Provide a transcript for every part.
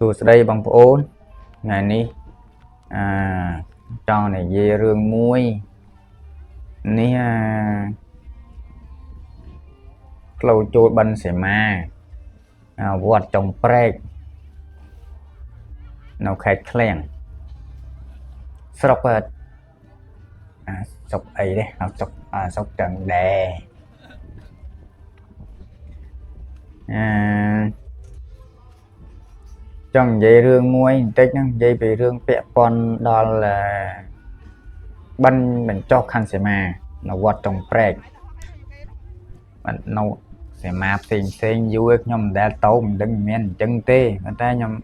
Tôi sẽ đây bằng ôn ngày ní cho này về rương muối ní lâu trôi bân sẽ mà vọt trong prek nó khai khen sọc sọc ấy đấy nó sọc trần đè trong dây rương muối tích dây về rương vẽ con đó là bân mình cho khăn sẽ mà nó vọt trong prek nó sẽ mà xinh vui nhom đã tấu mình đứng miền chân tê người ta nhom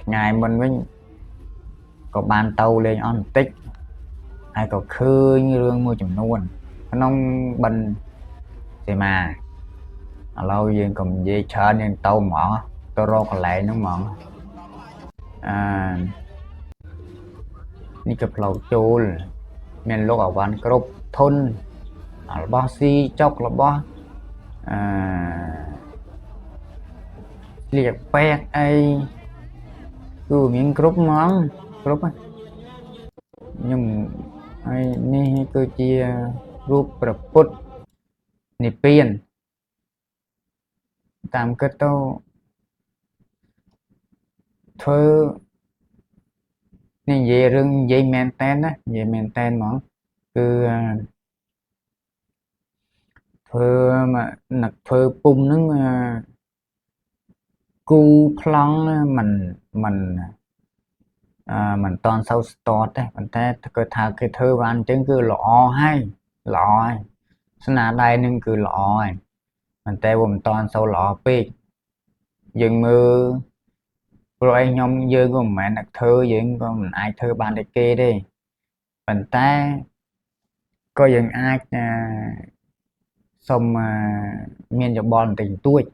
ngày mình mới có ban tàu lên on tích ai có khơi như rương mua chùm luôn nó bân sẽ mà lâu dương cùng dây chờ nên tàu mỏ tôi rô còn lại nó mỏ ní cặp lầu chôl mình lúc ở văn group thôn ở bao si chọc là bao liệt pet ai cứ miếng group món group á nhưng ai ní cơ chia group put nị piên tạm kết tao thơ nên về rừng dây maintain á dây maintain món cứ thơ mà nặc thơ pung nó cu plong mình toàn sau start đấy mình thấy cái thà cái thơ văn chứng cứ lọ hay sna đây nên cứ lọ mình tay vùng toàn sau lọ pi dừng mưa rồi anh nhom dơ của mẹ nặc thơ dừng con mình ai thơ ban đây kia đi mình ta có dừng ai xong miền cho bon tình tuổi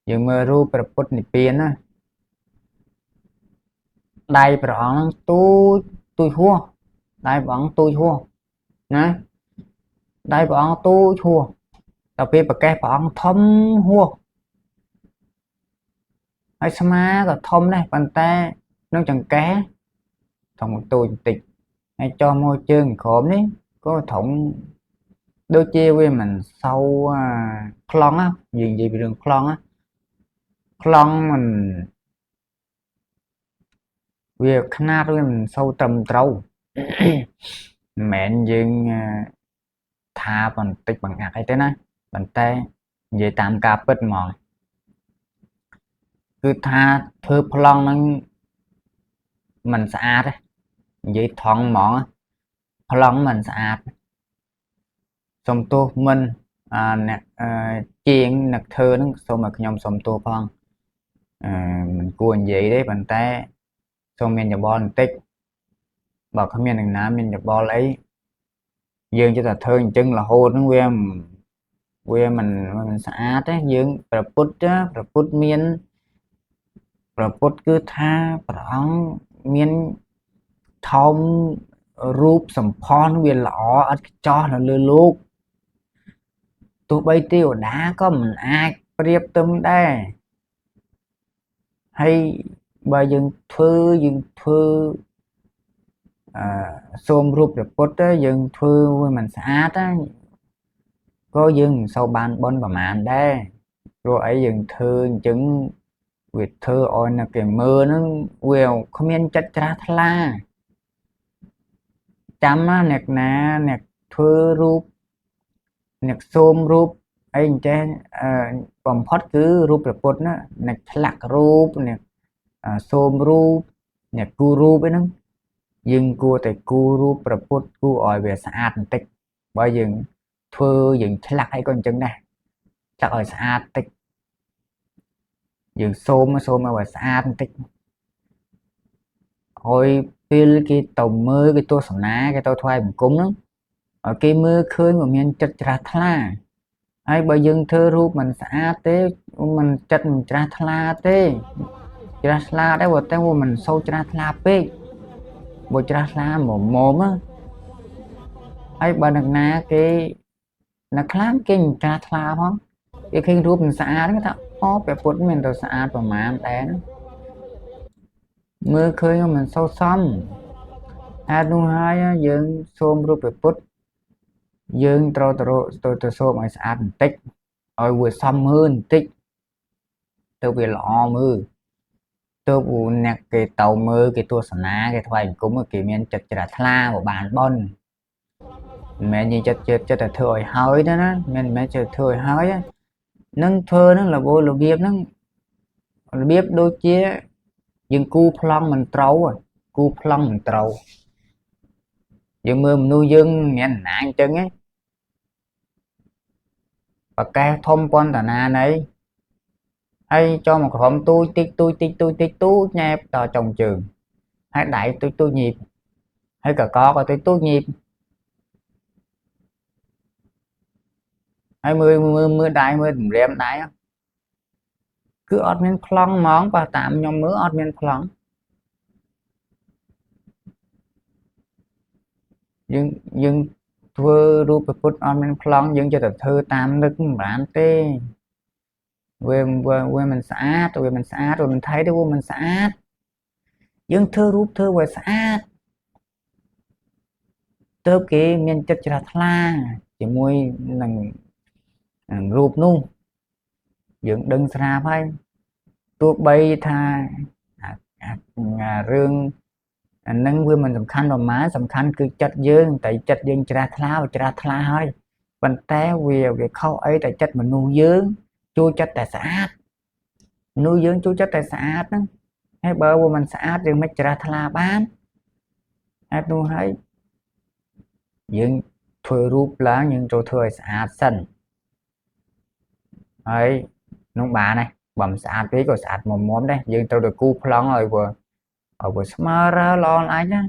dừng mưa ru put nị piên á đây bọn tôi thua đây bọn tôi thua nè đây bọn tôi thua đặc biệt là cái bọn thấm hua ai sama là thấm này bàn tay nó chẳng cá thằng tôi tịch hay cho môi trường khổm đấy có thủng đôi chia với mình sau clon á gì bị đường clon mình việc khăn với mình sâu trầm trâu mẹ dương tha bằng tích bằng ngạc hay thế này bàn tay về tạm cà bứt mỏi cứ tha thơ plong nó mình sạch đấy vậy thoáng mỏ plong mình sạch xong tô mình chuyện nặc thơ nó xong mà nhom xong tô phong mình cuốn vậy đấy bàn tay xong mình nhập ball tích bảo không miền đằng nam mình nhập ball lấy dương cho ta thơ chân là hô nó quê mình xã đấy dương put miên put cứ tha bảo miên thông rúp sầm phon quyền lọ ăn cho là lừa lúc tụi bay tiêu đá có mình ai riệp tâm đây hay bà dừng thư xôm rụp được bốt á dừng thư với mình xã á có dừng sau ban bon và màn đây rồi ấy dừng thư chứng việc thư ôi là cái mưa nó quèo không yên chất ra la chăm á nẹt nè nẹt thư rụp nẹt xôm rụp ấy che còn phót cứ rụp được bốt á nẹt lạc rụp nẹt xôm rụp nẹt cu rụp ấy nó dừng cua tại cu rụp được bốt cu ỏi về xã tích bởi dừng thưa dừng lạc hay con chân này chắc ở xã tích dừng xôm ở về xã tích hồi cái tàu mưa cái tô sầm ná cái tô thoai một cúng đó ở cái mưa khơi mà miền chật ra thla ai bởi dừng thơ rụp mình xã tế mình chật mình ra thla tế ra thla đấy bộ tên của mình sâu ra thla pê bộ ra thla mồm á ai bởi nạc ná cái nạc lám cái ra thla không cái khi rụp mình xã đấy các về phút mình tôi xã và má đến mưa khơi mình sâu xăm nu hai dương xôm rụp về phút dương tôi xôm ai xã tích ôi vừa xăm hơn tích tôi về lọ mưa tôi vụ nè cái tàu mưa cái tua sả cái thoại cũng ở cái miền chật chật thla của bạn bon mẹ như chật là thừa hơi đó đó mẹ chật thừa hơi á nâng thơ nó là vô là biết nó biết đôi chia nhưng cu plong mình trâu à cu plong mình trâu nhưng mưa nuôi dương nghe nặng chân ấy và cái thông quan tà na này hay cho một hôm tôi nhẹp cho trong trường hay đẩy tôi nhịp hay cả có tôi nhịp hay mưa đại mưa rèm đại cứ ọt miên plong món và tạm nhóm mưa ọt miên plong nhưng thưa rùa bút ọt miên plong nhưng cho thật thơ tam nước bản tê về mình xã rồi mình thấy đó mình xã nhưng thơ rút thơ về xã tớ cái miền chất chả thla chỉ môi lần rụp nu dựng đừng xa phải tuột bay tha rương nâng với mình sầm khăn cứ chất dương tại chất dương chả thla hơi bàn té về khâu ấy tại chất mình nuôi dưỡng chua chất tại xã nuôi dưỡng chua chất tại xã đó hay bờ của mình xã dương mấy chả thla bán hay tôi thấy dương thuê rúp lá nhưng cho thuê xã sân ấy nông bà này bầm xã tí của xã một món đây dương tôi được cu plong rồi vừa smart lo lại nhá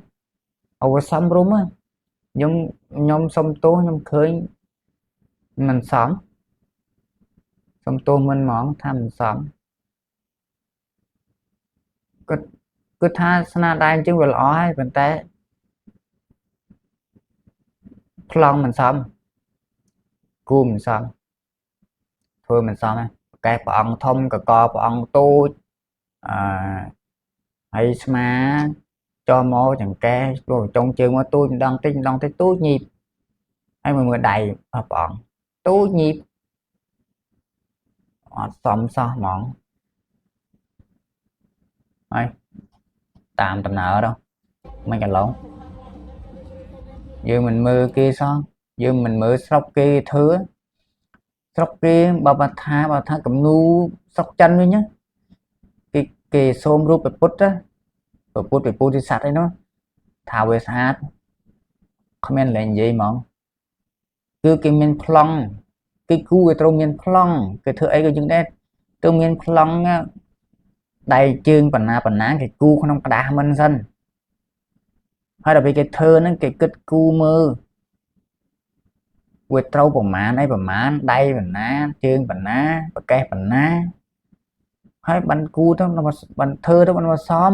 vừa xong rúm á nhưng nhom xong tố nhom khơi mình sống xong tô mình món tham sống cứ tha sana đai chứ vừa lõ hay vấn té plong mình xong cu mình xong thôi mình xong cái bọn thông cả co bọn tôi hay mà cho mô chẳng cái rồi trong trường mà tôi đang thấy tôi nhịp hay mà đầy bọn tôi nhịp xong sao mọn ấy tạm tầm nợ đâu mấy cái lộn giờ mình mưa kia sao giờ mình mưa sóc kia thứ sóc kia bà tha cầm nu sóc chân với nhá cái xôm rúp bật bút á bút thì sạch đấy nó thảo về sát comment là gì mọn cứ cái miền plong cái cu cái trâu miền plong cái thứ ấy cái chứng đấy trâu miền plong đầy chương bản ná cái cu không đá mình sân hay là vì cái thơ nó cái kết cu mơ quê trâu của má đây đây bản ná chương bản ná và cái bản ná hay bắn cu đó nó bắn thơ đó nó xóm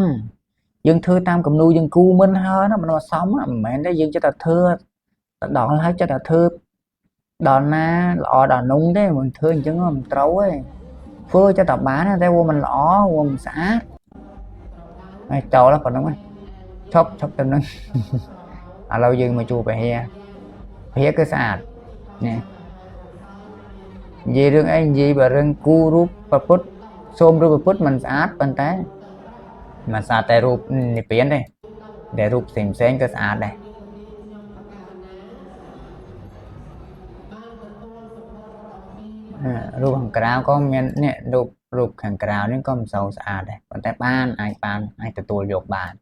dân thơ tam cầm nuôi dân cu mình hơn nó sống mẹ đấy dân cho ta thơ đỏ lấy cho ta thơ đò na lọ đò nung đấy mình thương chứng mình trâu ấy phơi cho tập bán theo mình lọ mình xã này trâu đó còn đúng không chốc tên nó lâu dừng mà chùa về hia cái sạch nè gì rừng anh gì bà rừng cu rúp và phút xôm rúp và phút mình sát bên té mà sát tay rúp nịp biến đây để rúp xìm xén cái sát đây rúp hàng cào có men nè rúp hàng cào nên có một sầu sát đây còn tay ban ai từ tuổi dọc bàn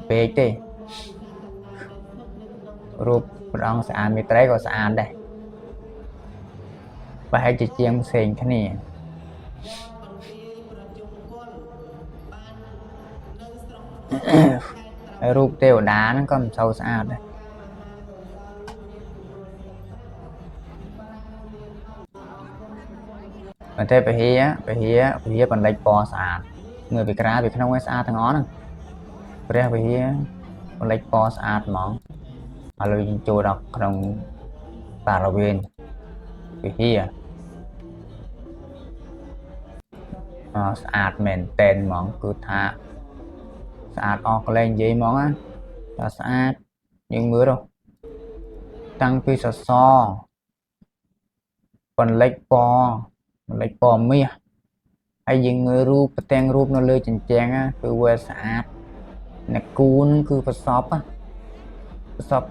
bê tê rúp rong sát mi trái có sát đây và hãy chỉ chiên xền cái này rúp tiêu đá nó có một sầu sát đây mà thế phải hía còn lấy bò sạch người bị ra bị không có xa thằng nó phải hía còn lấy bò sạch món mà lời chùa đọc trong bà viên phải hía ស្អាតមែនតែនហ្មងគឺថាស្អាតអស់កន្លែងនិយាយហ្មងណាថាស្អាតយើងមើលទៅតាំងពីសសរបន្លិចពណ៌មាសហើយយើងមើលរូបផ្ទាំងរូបនៅលើជញ្ជាំងគឺវាស្អាតអ្នកគូនគឺប្រសពពណ៌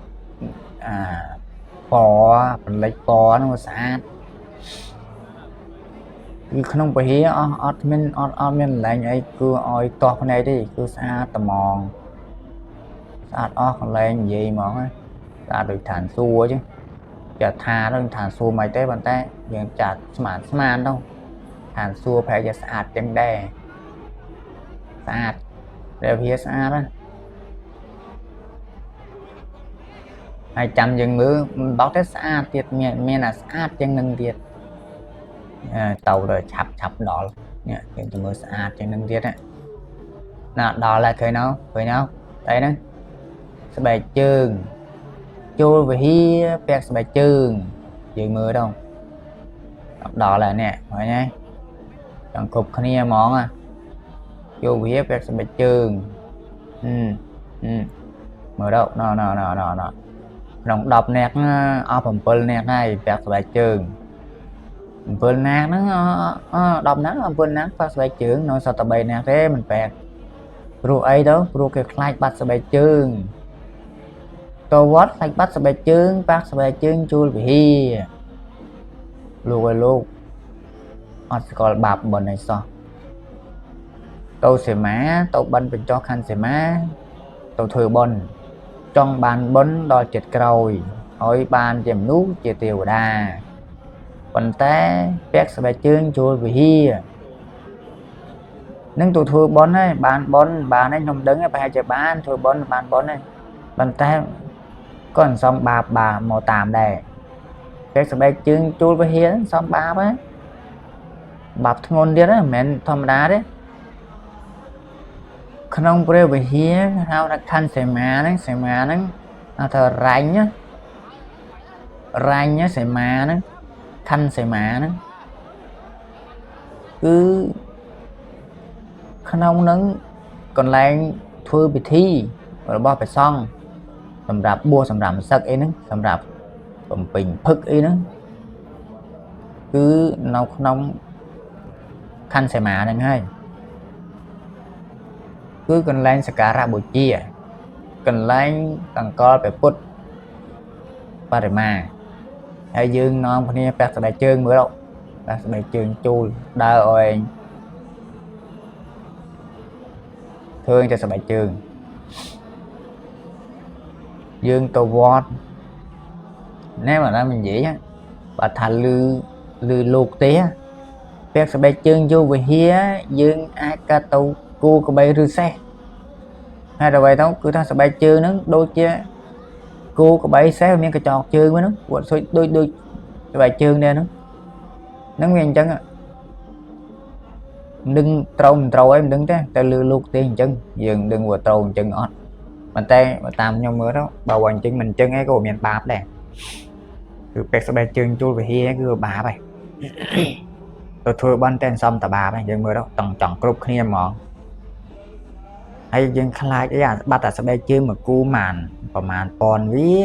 បន្លិចពណ៌ហ្នឹងវាស្អាតគឺក្នុងពហិអត់មានឡែងអីគឺឲ្យតោះភ្នែកទេគឺស្អាតត្មងស្អាតអស់កន្លែងនិយាយហ្មងស្អាតដូចឋានសួគ៌ចឹងចាថាដល់ឋានសួគ៌មិនទេប៉ុន្តែយើងចាត់ស្មានទៅឋានសួគ៌ប្រហែលជាស្អាតចឹងដែរស្អាតតែវាស្អាតណាហើយចាំយើងមើលបោកទៅស្អាតទៀតមានតែស្អាតចឹងនឹងទៀតទៅឆាប់ដល់នេះយើងទៅមើលស្អាតចឹងនឹងទៀតណាដល់ហើយឃើញអីហ្នឹងស្បែកជើងចូលវិហារពាក់ស្បែកជើងយើងមើលទៅដល់ហើយនេះឃើញទេចង់គ្រប់គ្នាហ្មងចូលវិហារពាក់ស្បែកជើងមើលទៅណក្នុង10នាក់អស់7នាក់ហើយពាក់ស្បែកជើង7នាក់ហ្នឹង10នាក់7នាក់ពាក់ស្បែកជើងនៅសត3នាក់ទេមិនពាក់ព្រោះអីទៅព្រោះគេខ្លាចបាត់ស្បែកជើងទៅវត្តខ្លាចបាត់ស្បែកជើងពាក់ស្បែកជើងជួលវិហារលោកអត់ស្គាល់បាបបុណ្យអីសោះទៅសីមាទៅបិណ្ឌបញ្ចុះខណ្ឌសីមាទៅធ្វើបុណ្យចង់បានបុណ្យដល់ចិត្តក្រោយឲ្យបានជាមនុស្សជាទេវតាប៉ុន្តែពាក់ស្បែកជើងជួលវិហារនឹងទៅធ្វើបុណ្យហើយបានបុណ្យបានហើយខ្ញុំដឹងប្រហែលជាបានធ្វើបុណ្យបានបុណ្យហើយប៉ុន្តែក៏អន្សំបាបមកតាមដែរពាក់ស្បែកជើងជួលវិហារសំបាបហ៎បាបធ្ងន់ទៀតហ្នឹងមិនមែនធម្មតាទេក្នុងព្រះវិហារហៅថាខណ្ឌសីមាហ្នឹងហៅថារញ្ញសីមាហ្នឹងខណ្ឌសីមាហ្នឹងគឺក្នុងហ្នឹងកន្លែងធ្វើពិធីរបស់ព្រះសង្ឃសម្រាប់បួសសម្រាប់សឹកអីហ្នឹងសម្រាប់បំពេញភឹកអីហ្នឹងគឺនៅក្នុងខណ្ឌសីមាហ្នឹងហើយគឺកន្លែងសក្ការៈបូជាកន្លែងតង្កល់ព្រះពុទ្ធបរិមាហើយយើងនាំគ្នាពាក់ស្បែកជើងមើលពាក់ស្បែកជើងជូលដើរឲ្យឃើញតែស្បែកជើងយើងទៅវត្តណែមកដល់និយាយបើថាលឺលោកទេពាក់ស្បែកជើងយកវិហារយើងអាចកាត់ទៅគូក្បីឬសេះហើយដល់ទៅគឺថាស្បែកជើងហ្នឹងដូចជាគូក្បីសេះមានកញ្ចក់ជើងហ្នឹងវត្តសុយដូចស្បែកជើងដែរហ្នឹងវាអញ្ចឹងនឹងត្រូវមិនត្រូវអីមិនដឹងទេតែលឺលោកទេអញ្ចឹងយើងដឹងว่าត្រូវអញ្ចឹងអត់ប៉ុន្តែបើតាមខ្ញុំមើលទៅបើអញ្ចឹងមិនអញ្ចឹងឯងក៏មានបាបដែរគឺពាក់ស្បែកជើងជួលវិហារគឺបាបហើយទៅធ្វើបន់តែសំតបាបហើយយើងមើលទៅចង់គ្រប់គ្នាហ្មងហើយយើងខ្លាចអីបាត់តែស្បែកជើងមកគូប្រមាណប៉ុនវា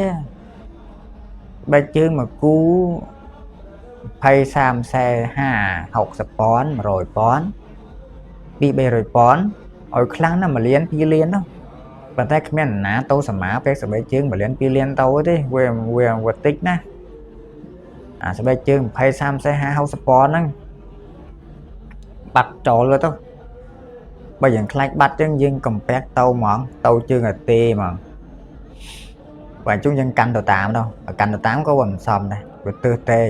ស្បែកជើងមកគូ20 30 40 50ប៉ុន100ប៉ុន200-300ប៉ុនឲ្យខ្លាំងណាស់1លាន2លាននោះប៉ុន្តែគ្មានណាទៅសមាពេកស្បែកជើង1លាន2លានទៅទេវាតិចណាអាស្បែកជើង20 30 40 50ប៉ុនហ្នឹងបាត់ចោលទៅបើយើងខ្លាចបាត់ចឹងយើងកំពាក់ទៅហ្មងទៅជើងអាទេហ្មងបើជុំយើងកាន់ទៅតាមទៅកាន់ទៅតាមក៏មិនសមដែរវាទើសតែង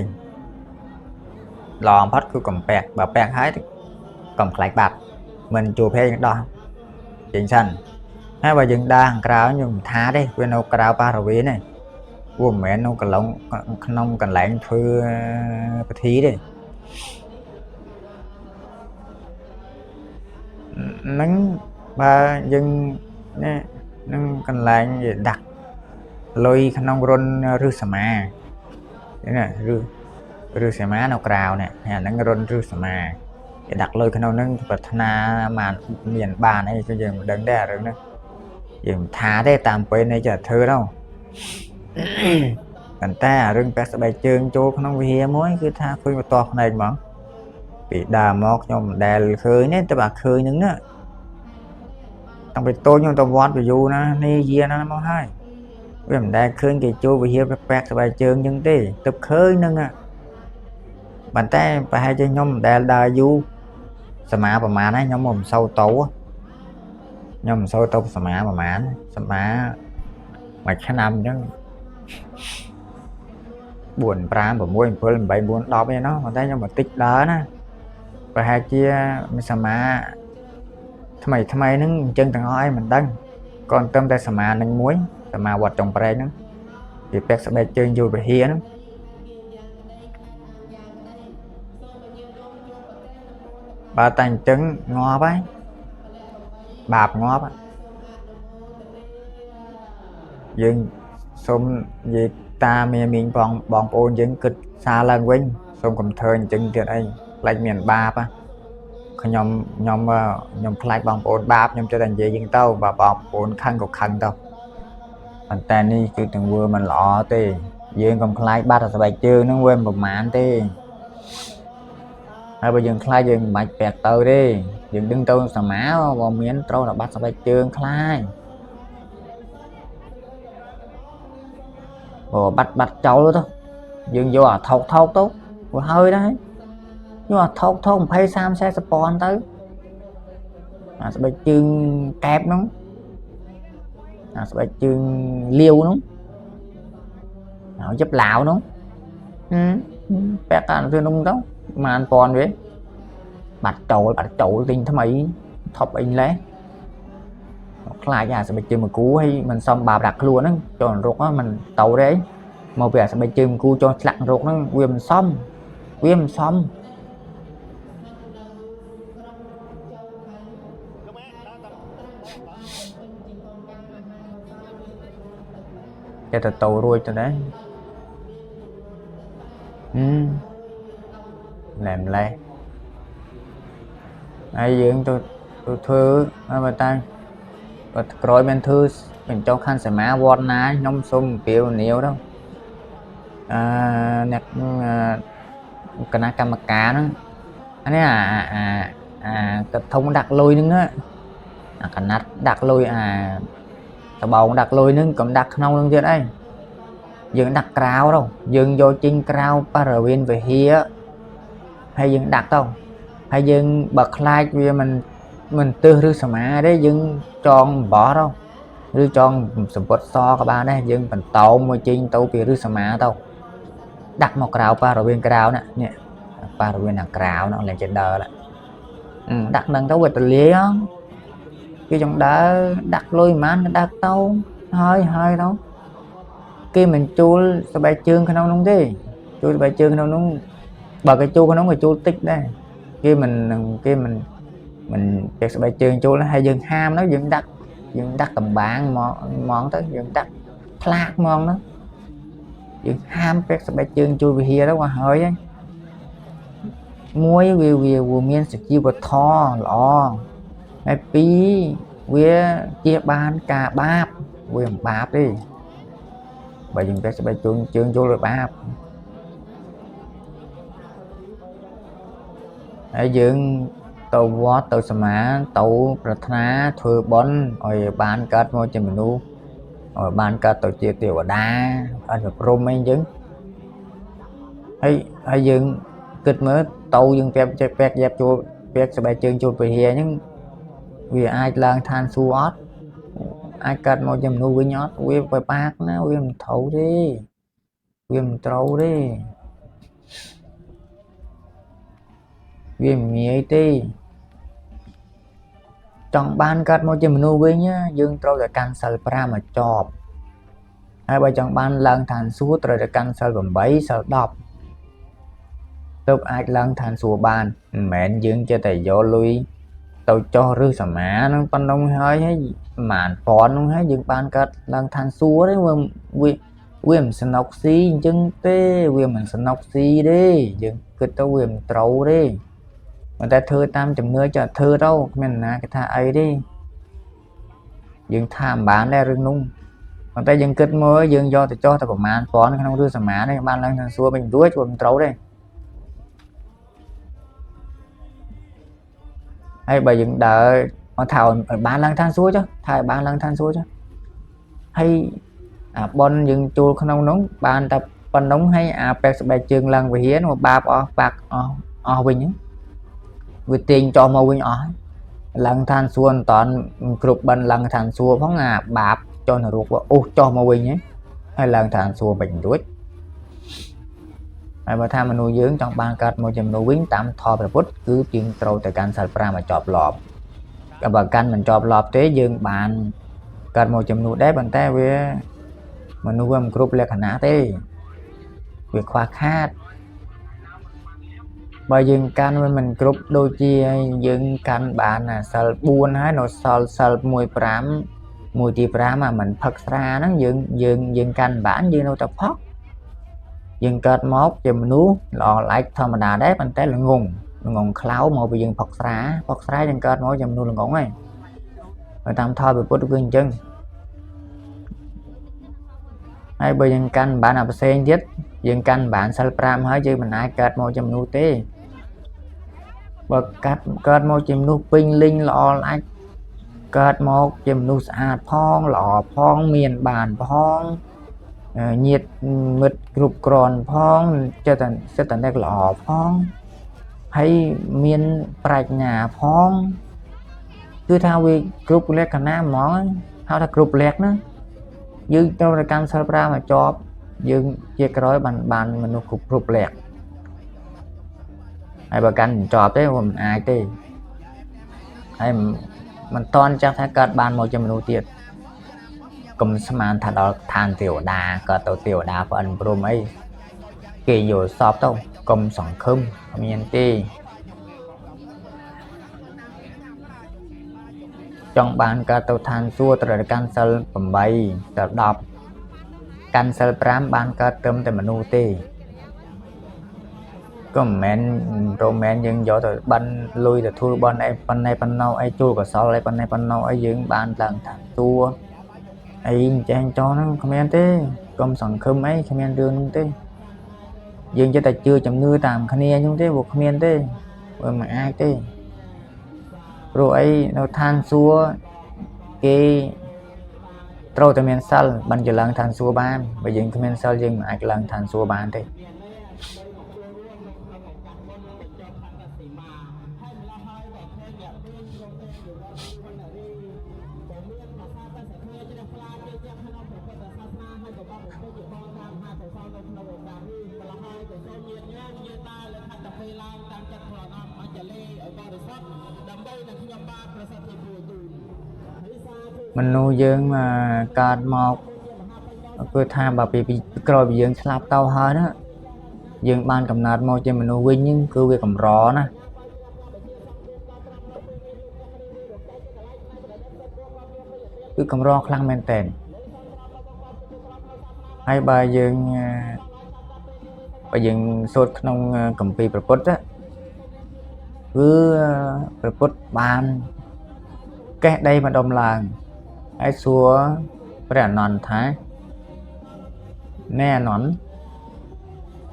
ល្អបំផុតគឺកំពាក់បើពាក់ហើយកុំខ្លាចបាត់មិនជួភេយើងដោះចេញសិនហើយបើយើងដើរខាងក្រៅយើងមិនថាទេវានៅក្រៅបារវេនទេព្រោះមិនមែននៅក្នុងកន្លែងធ្វើពិធីទេនឹងបើយើងនេះនឹងកន្លែងដាក់លុយក្នុងរុនឬសមានេះឬសមានៅក្រៅនេះអាហ្នឹងរុនឬសមា cái đặt lôi cái nào nâng vật na mà miền bàn ấy cho giờ đứng đè rồi nữa giờ thả thế tạm bên này chả thơ đâu cảnh ta rừng bẹt bài trường cho không vì mối cứ tha khơi mà to này mà bị đà mọc nhom đè khơi nên ta bạc khơi những nữaต้องไปโต้ยังต้องวอดไปอยู่นะนี่เยียนะมองให้เรื่องได้คืนกี่จูไปเฮียแปลกสบายเจิงยังตีตึบเคยนึงอ่ะบันแต่ไปให้cho nhómได้ได้อยู่สมาประมาณนั้นnhómผมเศร้าโตnhómผมเศร้าโตสมาประมาณสมาmà khả năng chứ buồn pram và môi phơi bảy buồn đọc với nó mà thấy nhưng mà tích đó nè và hai chia mình sắm màทำไมนึงchân thằng hỏi mình đăng còn tâm tay sắm màนึงmuối sắm mà quạt trồng pre nữa thì pek sẽ bay chơi vô về hia nữa bà tay chân ngò bái bạp ngó bái dương xôm gì ta miền bong ôn dân kịch xa lần quên xôm cầm thơ chân tiền anh lại miền ba á nhom khai bong ôn ba nhom cho thành gì dân tao và bong ôn khăn cục khăn tao anh ta ni cứ từng vừa mình lọ tê dương cầm khai ba là bài chơi nó quên một màn tê hai bây giờ khai dương mạch bẹt tơ đi dương đứng tao sờ má vào miếng trâu là bắt bài chơi khai bắt cháu đó dừng vô à thọc tốt vừa hơi đấy nhưng mà thọc phải sam xe spawn tới à sẽ bị chương kẹp nó à sẽ bị chương liêu nó giúp lão nó bẹt ăn thương đúng đó mà anh còn vậy bắt chậu tinh thầm ấy thọc anh lấy lại nhà sẽ bị chơi một cú hay mình xong bà đặt luôn á cho ruột á mình tàu đấy một việc sẽ bị chơi một cú cho lặng ruột nó viêm xong cái tàu ruồi cho đấy làm lại ai dưỡng tôi thưa mà ta và rồi bên thư mình cho khăn sẽ má vọt ná nhóm xung kiểu nhiều đâu nè cái na cam cá nó anh ấy cái thông đặt lôiนึงá cái nát đặt lôi cái bầu đặt lôiนึงcòn đặt nông luônទៀតấy dừng đặt cào đâu dừng vô chinh cào paravin về hia hay dừng đặt đâu hay dừng bật like vì mình tư rư sầm má đấy dừng tròn bỏ đâu rư tròn sầm bột so các bạn đấy dừng mình tàu mà chinh tàu vì rư sầm má đâu đặt một cào paravin cào nè paravin là cào nó là trên đờ lại đặt nâng tàu về tự lý á cái trong đó đặt lôi mán đặt tàu hơi đâu khi mình chua sẽ bài chương cái nông thế chua bài chương cái nông bờ cái chua cái nông cái chua tích đây khi mình việc sẽ bài chương chua nó hay dừng ham nó dừng đặt tầm bạn món tới dừng đặt flat món đó dừng ham việc sẽ bài chương chua vì hia đó qua hơi ấy muối vì miên sẽ chiêu vật thò lò cái pi với chia ban cả bạp quyền bạp đi bởi vì sẽ bài chương vô rồi bạp ở dương tàu vót tàu sma tàu prathna thưa bón rồi ban cắt môi trên menu rồi ban cắt tàu chia tiểu ở đa anh được rom anh chứng hay dương kịch mới tàu dương kẹp dẹp chua sẽ bài chương chua về hè nhưng vì ai lang than suốt ai cắt môi trên menu với nhót với bài bạc nó với mình thấu đi với mình trâu đi viêm nhẹ tí trong ban cắt môi trên menu với nhá dương trâu để cancel pra mà chọp hai bài trong ban lang than suốt rồi để cancel bằng 7 sao đọc lúc ai lang than suốt ban mẹn dương cho thầy vô lui tao cho rư sả má nó con đông hơi hay màn phòn nó hay dương ban cắt lang than suốt đấy viêm snoxy chân tê viêm snoxy đi dương cứ tao viêm trâu đi ប៉ុន្តែធ្វើតាមជំនឿចុះធ្វើទៅគ្មានណាគេថាអីទេយើងថាមិនបានដែររឿងនោះប៉ុន្តែយើងគិតមើលយើងយកទៅចោះតែប្រមាណពាន់ក្នុងរឿងសមានេះបានឡើងឋានសួគ៌វិញរួចព្រោះមិនត្រូវទេហើយបើយើងដើរមកថាឲ្យបានឡើងឋានសួគ៌ចុះថាឲ្យបានឡើងឋានសួគ៌ចុះហើយអាប៉ុនយើងចូលក្នុងនោះបានតែប៉ុណ្ណឹងហើយអាពេកស្បែកជើងឡើងវិហារនោះបាបអស់បាក់អស់វិញវាទាញចោះមកវិញអស់ឡើងឋានសួគ៌មិនតាន់គ្រប់បិណ្ឌឡើងឋានសួគ៌ផងអាបាបចុះនរកអូសចុះមកវិញហើយឡើងឋានសួគ៌មិនរួចហើយបើថាមនុស្សយើងចង់បានកើតមកជាមនុស្សវិញតាមធម៌ព្រះពុទ្ធគឺជាងត្រូវតែកាន់សិល5ឲ្យជាប់លាប់ក៏បើកាន់មិនជាប់លាប់ទេយើងបានកើតមកជាមនុស្សដែរប៉ុន្តែវាមនុស្សវាមិនគ្រប់លក្ខណៈទេវាខ្វះខាតបើយើងកាន់វាមិនគ្រប់ដូចជាយើងកាន់បានសិល4ហើយនៅសល់សិល1 5មួយទី5មិនផឹកស្រាហ្នឹងយើងកាន់បានយើងនៅតែផឹកយើងកើតមកជាមនុស្សល្អឡែកធម្មតាដែរប៉ុន្តែល្ងងខ្លៅមកពីយើងផឹកស្រាយើងកើតមកជាមនុស្សល្ងងហើយបើតាមធម៌ព្រះពុទ្ធគឺអញ្ចឹងហើយបើយើងកាន់បានអាផ្សេងទៀតយើងកាន់បានសិល5ហើយយើងមិនអាចកើតមកជាមនុស្សទេបើកើតមកជាមនុស្សពេញលេញល្អឡែកកើតមកជាមនុស្សស្អាតផងល្អផងមានបានផងញាតិមិត្តគ្រប់គ្រាន់ផងចិត្តតែល្អផងហើយមានប្រាជ្ញាផងគឺថាវាគ្រប់លក្ខណៈហ្មងហៅថាគ្រប់លក្ខណាយើងត្រូវតែកាន់សិល5មកជាប់យើងជាក្រោយបានមនុស្សគ្រប់លក្ខហើយបើកាន់មិនជាប់ទេមិនអាចទេហើយមិនតន់ចាំថាកើតបានមកជាមនុស្សទៀតកុំស្មានថាដល់ឋានទេវតាក៏ទៅទេវតាប្អិនព្រមអីគេយល់សពទៅកុំសង្ឃឹមមានទេចង់បានកើតទៅឋានសួគ៌ត្រូវកាន់សិល8សិល10កាន់សិល5បានកើតត្រឹមតែមនុស្សទេក៏មិនមែនយើងយកទៅបិណ្ឌលុយទៅធ្វើបន់អីប៉ុណ្ណេះប៉ុណ្ណោអីជួលកសលអីប៉ុណ្ណេះប៉ុណ្ណោអីយើងបានឡើងឋានសួគ៌អីចេះចោលហ្នឹងគ្មានទេកុំសង្ឃឹមអីគ្មានរឿងហ្នឹងទេយើងចិត្តតែជឿជំនឿតាមគ្នាអញ្ចឹងទេព្រោះគ្មានទេវាមិនអាចទេព្រោះអីនៅឋានសួគ៌គេត្រូវតែមានសិលបានជាឡើងឋានសួគ៌បានបើយើងគ្មានសិលយើងមិនអាចឡើងឋានសួគ៌បានទេមនុស្សយើងកើតមកគឺថាបើពីក្រោយពីយើងស្លាប់ទៅហើយណាយើងបានកំណើតមកជាមនុស្សវិញហ្នឹងគឺវាកម្រណាគឺកម្រខ្លាំងមែនតើហើយបើយើងសូត្រក្នុងគម្ពីរព្រះពុទ្ធគឺព្រះពុទ្ធបានកេះដីម្ដុំឡើងហើយសួរព្រះអនន្តថាណែអនន្ត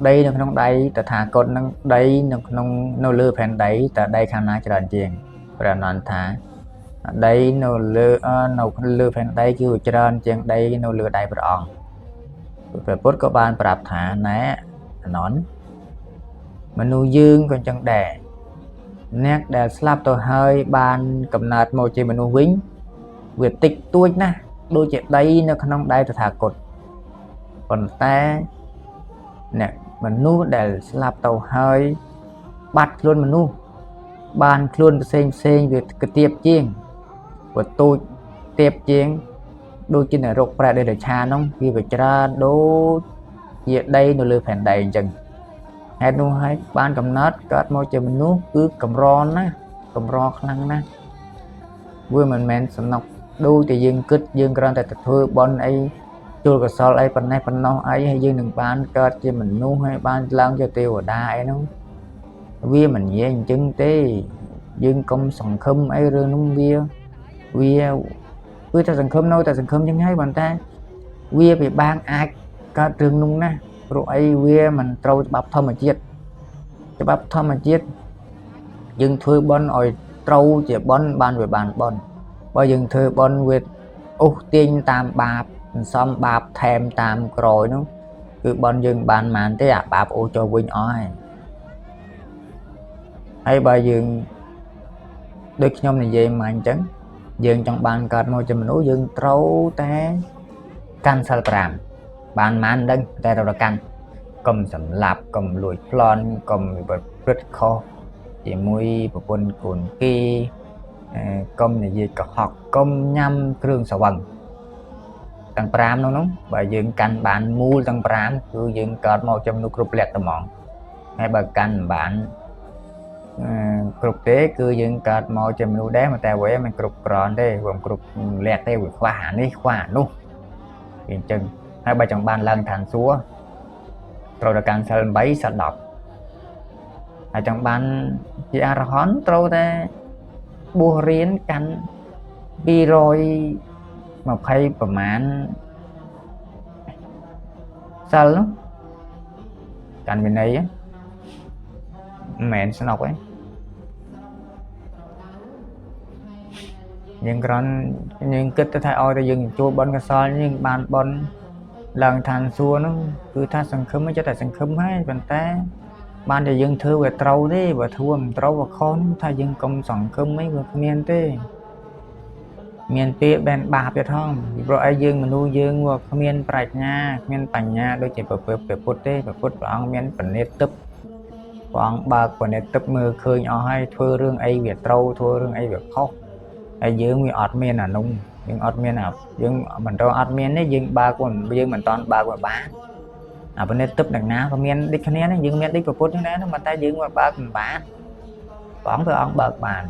ដីនៅក្នុងដៃតថាគតនឹងដីនៅលើផែនដីតើដីខាងណាច្រើនជាងព្រះអនន្តថាដីនៅលើផែនដីគឺច្រើនជាងដីនៅលើដៃព្រះអង្គព្រះពុទ្ធក៏បានប្រាប់ថាណែអនន្តមនុស្សយើងក៏អញ្ចឹងដែរអ្នកដែលស្លាប់ទៅហើយបានកំណើតមកជាមនុស្សវិញវាតិចតួចណាស់ដូចជាដីនៅក្នុងដៃតថាគតប៉ុន្តែអ្នកមនុស្សដែលស្លាប់ទៅហើយបាត់ខ្លួនមនុស្សបានខ្លួនផ្សេងវាកទៀបជាងវាទូចទៀបជាងដូចជានរកប្រែដេរឆានោះវាវាច្រើនដូចជាដីនៅលើផែនដីអញ្ចឹងហេតុនោះហើយបានកំណត់កើតមកជាមនុស្សគឺកម្រណាស់កម្រខ្លាំងណាស់វាមិនមែនសំណុកដូចតែយើងគិតយើងគ្រាន់តែធ្វើបន់អីជួលកសលអីប៉ុណ្ណេះប៉ុណ្ណោះអីហើយយើងនឹងបានកើតជាមនុស្សហើយបានឡើងជាទេវតាអីនោះ វាមិននិយាយអញ្ចឹងទេយើងកុំសង្ឃឹមអីរឿងនោះវាគឺតែសង្ឃឹមនៅតែសង្ឃឹមចឹងហើយប៉ុន្តែវាពិបាកអាចកើតរឿងនោះណាព្រោះអីវាមិនត្រូវច្បាប់ធម្មជាតិយើងធ្វើបន់ឲ្យត្រូវជាបន់បានវាបានបន់បើយើងធ្វើបន់វាអូសទាញតាមបាបសន្សំបាបថែមតាមក្រោយនោះគឺបន់យើងបានបានទេអាបាបអូសចូលវិញអស់ហើយបើយើងដូចខ្ញុំនិយាយមកអញ្ចឹងយើងចង់បានកើតមកជាមនុស្សយើងត្រូវតែកាន់សិល5បានដឹងតែត្រូវកាន់កុំសម្លាប់កុំលួចប្លន់កុំប្រព្រឹត្តខុសជាមួយប្រពន្ធកូនគេកុំនិយាយកុហកកុំញ៉ាំគ្រឿងស្រវឹងទាំង5នោះបើយើងកាន់បានមូលទាំង5គឺយើងកើតមកជាមនុស្សគ្រប់លក្ខណៈហ្មងហើយបើកាន់បានគ្រប់ទេគឺយើងកើតមកជាមនុស្សដែរតែវាមិនគ្រប់គ្រាន់ទេវាមិនគ្រប់លក្ខទេវាខ្វះអានេះខ្វះអានោះវាអញ្ចឹងហើយបើចង់បានឡើងឋានសួគ៌ត្រូវតែកាន់សិល8សិល10ហើយចង់បានជាអរហន្តត្រូវតែបួសរៀនកាន់220ប្រមាណសិលនោះកាន់វិន័យមិនមែនស្នុកទេយើងគ្រាន់យើងគិតទៅថាឲ្យតែយើងចូលបន់កសលយើងបានបន់ឡើងឋានសួគ៌នោះគឺថាសង្ឃឹមចិត្តតែសង្ឃឹមហើយប៉ុន្តែបានតែយើងធ្វើវាត្រូវទេបើធ្វើមិនត្រូវវាខុសថាយើងកុំសង្ឃឹមអីវាគ្មានទេមានពេលបែនបាបទៀតផងពីព្រោះអីយើងមនុស្សយើងវាគ្មានប្រាជ្ញាគ្មានបញ្ញាដូចជាព្រះពុទ្ធទេព្រះពុទ្ធព្រះអង្គមានបណិតទឹកព្រះអង្គបើកបណិតទឹកមើលឃើញអស់ហើយធ្វើរឿងអីវាត្រូវធ្វើរឿងអីវាខុសហើយយើងវាអត់មានអានោះយើងអត់មានយើងមិនត្រូវអត់មានទេយើងបើកយើងមិនតាន់បើកវាបានអាបណិតទឹកដង្ណាក៏មានដូចគ្នាដែរយើងមានដូចព្រះពុទ្ធហ្នឹងដែរប៉ុន្តែយើងបើកមិនបានព្រះអង្គបើកបាន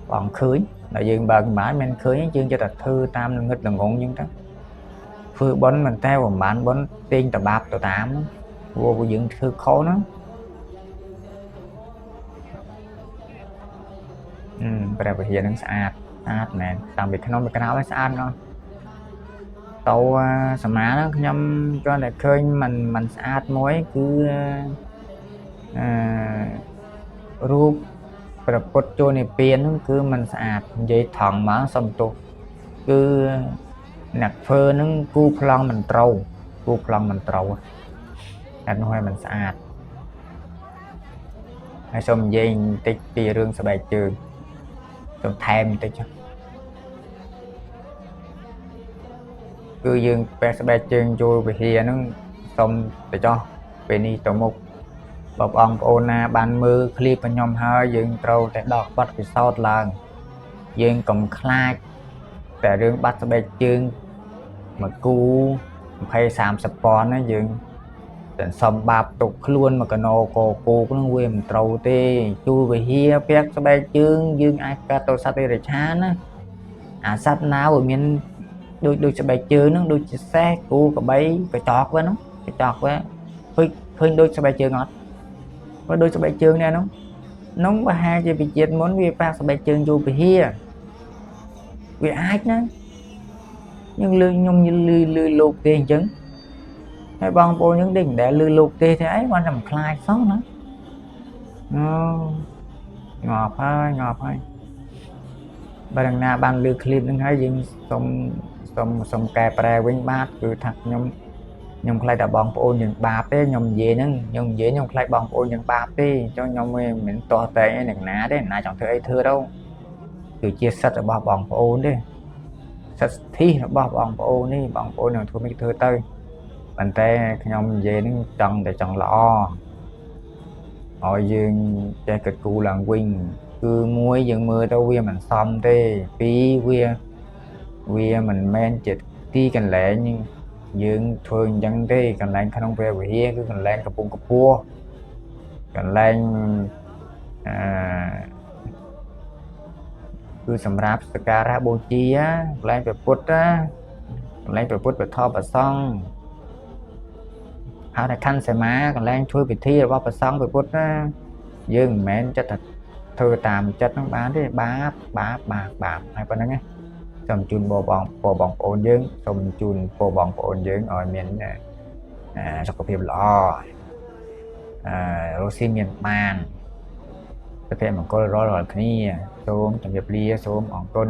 ព្រះអង្គឃើញតែយើងបើកមិនបានមិនឃើញយើងចិត្តតែធ្វើតាមងឹតល្ងងអញ្ចឹងទៅធ្វើបន់មិនតែមិនបានបន់ទាញតបាបទៅតាមព្រោះយើងធ្វើខុសហ្នឹងព្រះវិហារនឹងស្អាតមែនតាមពីក្នុងពីក្រៅឲ្យស្អាតណាស់តោសមាហ្នឹងខ្ញុំគ្រាន់តែឃើញมันស្អាតមួយគឺរូបព្រះពុទ្ធចូលនិព្វានហ្នឹងគឺมันស្អាតនិយាយថងមកសំទោសគឺអ្នកធ្វើហ្នឹងគូប្លង់មិនត្រូវតែនោះឲ្យมันស្អាតហើយសូមនិយាយបន្តិចពីរឿងស្បែកជើងសូមថែមបន្តិចគឺយើងពេលស្បែកជើងចូលវិហារហ្នឹងសូមទៅចោះពេលនេះទៅមុខបងប្អូនណាបានមើលឃ្លីបខ្ញុំហើយយើងត្រូវតែដកបទពិសោធន៍ឡើងយើងកុំខ្លាចតែរឿងបាត់ស្បែកជើងមួយគូ20-30ពាន់ណាយើងតែសំបាបទុកខ្លួនមកកណោកគោកហ្នឹងវាមិនត្រូវទេជួលវិហារពាក់ស្បែកជើងយើងអាចកាត់ទៅសត្វទេរឆានណាអាសត្វណាវាមានដូចស្បែកជើងហ្នឹងដូចជាសេះគូក្របីកញ្ចក់ហ្នឹងកញ្ចក់វាឃើញដូចស្បែកជើងអត់បើដូចស្បែកជើងនេះនោះប្រហែលជាពីជាតិមុនវាប៉ះស្បែកជើងជួលវិហារវាអាចណាខ្ញុំលឺលោកទេអញ្ចឹងហើយបងប្អូនយើងដេកមិនដែលលឺលោកទេអីបានតែមិនខ្លាចសោះណាងាប់ហើយបើយ៉ាងណាបានលឺឃ្លីបហ្នឹងហើយយើងសុំកែប្រែវិញបាទគឺថាខ្ញុំខ្លាចតែបងប្អូនយើងបាបទេខ្ញុំនិយាយហ្នឹងខ្ញុំខ្លាចបងប្អូនយើងបាបទេអញ្ចឹងខ្ញុំមិនតោះតែឯអ្នកណាទេណាចង់ធ្វើអីធ្វើទៅគឺជាសិទ្ធិរបស់បងប្អូនទេសិទ្ធិរបស់បងប្អូននេះបងប្អូននឹងធ្វើមិនធ្វើទៅប៉ុន្តែខ្ញុំនិយាយហ្នឹងចង់ល្អឲ្យយើងចេះគិតគូរឡើងវិញគឺមួយយើងមើលទៅវាមិនសមទេពីរវាមិនមែនជាទីកន្លែងយើងធ្វើអញ្ចឹងទេកន្លែងក្នុងព្រះវិហារគឺកន្លែងកំពុងកម្ពស់កន្លែងគឺសម្រាប់សក្ការៈបូជាកន្លែងព្រះពុទ្ធកន្លែងព្រះពុទ្ធព្រះធម៌ព្រះសង្ឃហៅថាខណ្ឌសមាកន្លែងធ្វើពិធីរបស់ព្រះសង្ឃព្រះពុទ្ធណា dương mến chất thật thơ tàm chất nó bán thế báp hay conហ្នឹងxong chun bò bong ôn dương xong chun bò bong ôn dương ở miền sọc cái phim lò Rosin miền Man ប្រភេទមង្គលរាល់គ្នាសូមជម្រាបលាសូមអរគុណ